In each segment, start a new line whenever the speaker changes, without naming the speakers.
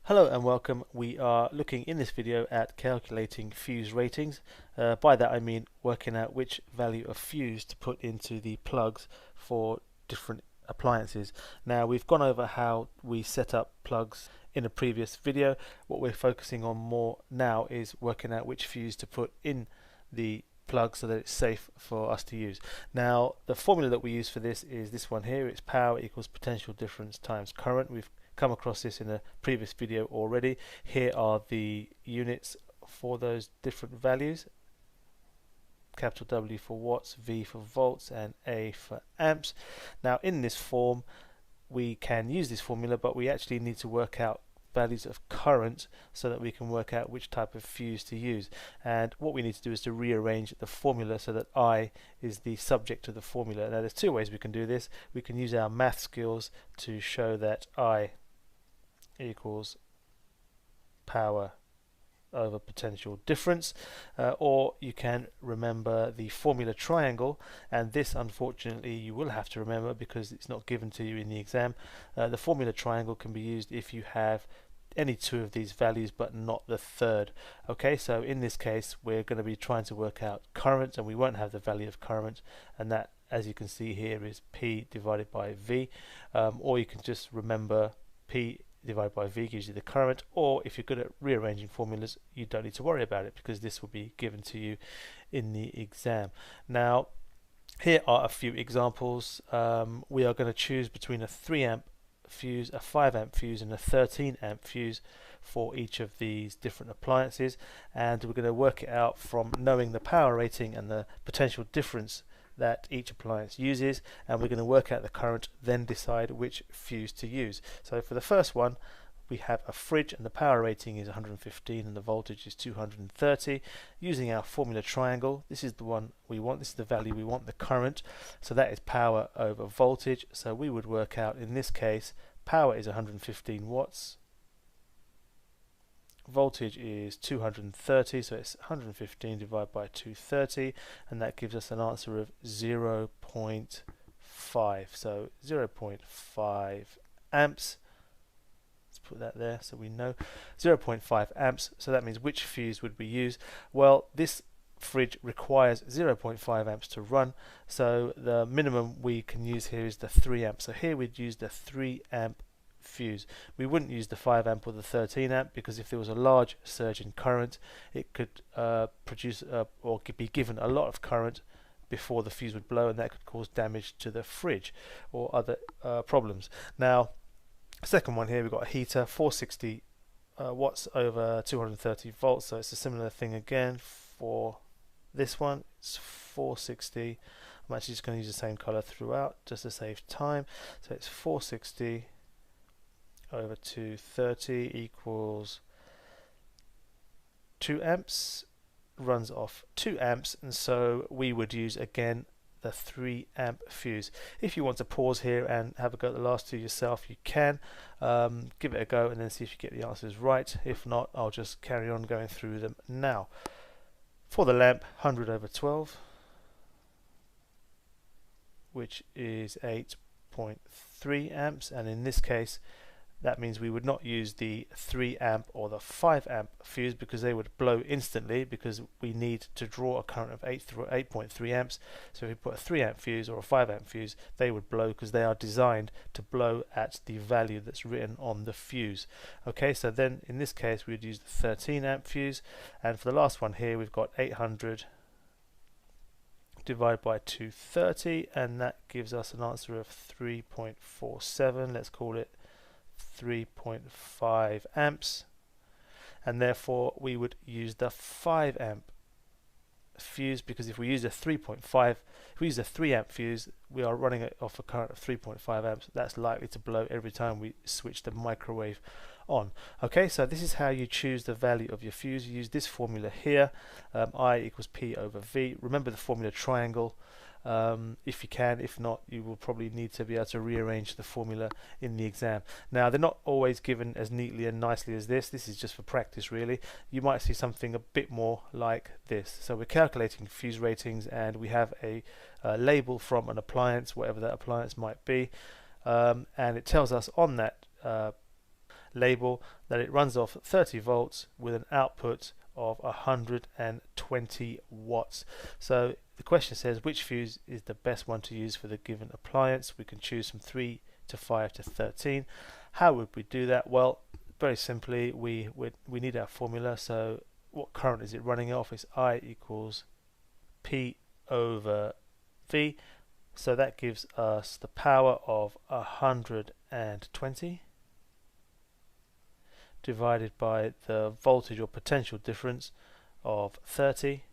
Hello and welcome. We are looking in this video at calculating fuse ratings. By that I mean working out which value of fuse to put into the plugs for different appliances. Now we've gone over how we set up plugs in a previous video. What we're focusing on more now is working out which fuse to put in the plug so that it's safe for us to use. Now the formula that we use for this is this one here. It's power equals potential difference times current. We've come across this in a previous video already. Here are the units for those different values. Capital W for watts, V for volts, and A for amps. Now in this form we can use this formula, but we actually need to work out values of current so that we can work out which type of fuse to use. And what we need to do is to rearrange the formula so that I is the subject of the formula. Now there's two ways we can do this. We can use our math skills to show that I equals power over potential difference, or you can remember the formula triangle, and this unfortunately you will have to remember because it's not given to you in the exam. The formula triangle can be used if you have any two of these values but not the third. Okay, so in this case we're going to be trying to work out current, and we won't have the value of current, and that, as you can see here, is P divided by V, or you can just remember P divided by V gives you the current, or if you're good at rearranging formulas you don't need to worry about it because this will be given to you in the exam. Now here are a few examples. We are going to choose between a 3 amp fuse, a 5 amp fuse, and a 13 amp fuse for each of these different appliances, and we're going to work it out from knowing the power rating and the potential difference that each appliance uses, and we're going to work out the current, then decide which fuse to use. So for the first one we have a fridge and the power rating is 115 and the voltage is 230. Using our formula triangle, this is the one we want, this is the value we want, the current, so that is power over voltage. So we would work out, in this case, power is 115 watts, voltage is 230, so it's 115 divided by 230, and that gives us an answer of 0.5. So 0.5 amps. Let's put that there so we know. 0.5 amps. So that means which fuse would we use? Well, this fridge requires 0.5 amps to run, so the minimum we can use here is the 3 amps. So here we'd use the 3 amp fuse. We wouldn't use the 5 amp or the 13 amp because if there was a large surge in current it could produce or could be given a lot of current before the fuse would blow, and that could cause damage to the fridge or other problems. Now second one here, we've got a heater, 460 watts over 230 volts, so it's a similar thing again. For this one it's 460. I'm actually just going to use the same color throughout just to save time. So it's 460 over 230 equals 2 amps, runs off 2 amps, and so we would use again the 3 amp fuse. If you want to pause here and have a go at the last two yourself, you can. Give it a go and then see if you get the answers right. If not, I'll just carry on going through them now. For the lamp, 100 over 12, which is 8.3 amps, and in this case that means we would not use the 3 amp or the 5 amp fuse because they would blow instantly, because we need to draw a current of 8.3 amps. So if we put a 3 amp fuse or a 5 amp fuse, they would blow because they are designed to blow at the value that's written on the fuse. Okay, so then in this case we would use the 13 amp fuse, and for the last one here we've got 800 divided by 230, and that gives us an answer of 3.47. let's call it 3.5 amps, and therefore we would use the 5 amp fuse, because if we use a 3.5, if we use a 3 amp fuse, we are running it off a current of 3.5 amps. That's likely to blow every time we switch the microwave on. Okay, so this is how you choose the value of your fuse. You use this formula here, I equals P over V. Remember the formula triangle if you can. If not, you will probably need to be able to rearrange the formula in the exam. Now they're not always given as neatly and nicely as this. This is just for practice really. You might see something a bit more like this. So we're calculating fuse ratings, and we have a label from an appliance, whatever that appliance might be, and it tells us on that label that it runs off 30 volts with an output of 120 watts. So the question says which fuse is the best one to use for the given appliance. We can choose from 3 to 5 to 13. How would we do that? Well, very simply, we need our formula. So what current is it running off? It's I equals P over V. So that gives us the power of 120 divided by the voltage or potential difference of 30.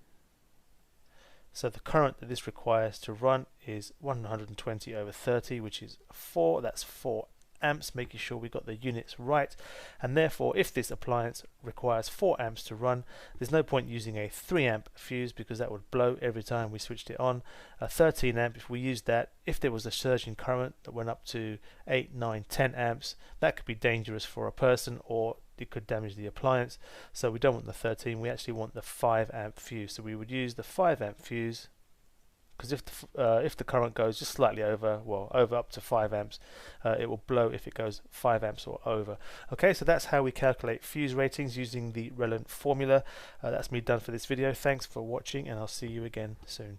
So the current that this requires to run is 120 over 30, which is 4. That's 4 amps, making sure we got the units right. And therefore, if this appliance requires 4 amps to run, there's no point using a 3 amp fuse because that would blow every time we switched it on. A 13 amp, if we used that, if there was a surge in current that went up to 8, 9, 10 amps, that could be dangerous for a person, or it could damage the appliance. So we don't want the 13, we actually want the 5 amp fuse. So we would use the 5 amp fuse, because if the current goes just slightly over, well, over up to 5 amps, it will blow if it goes 5 amps or over. Okay, so that's how we calculate fuse ratings using the relevant formula. That's me done for this video. Thanks for watching, and I'll see you again soon.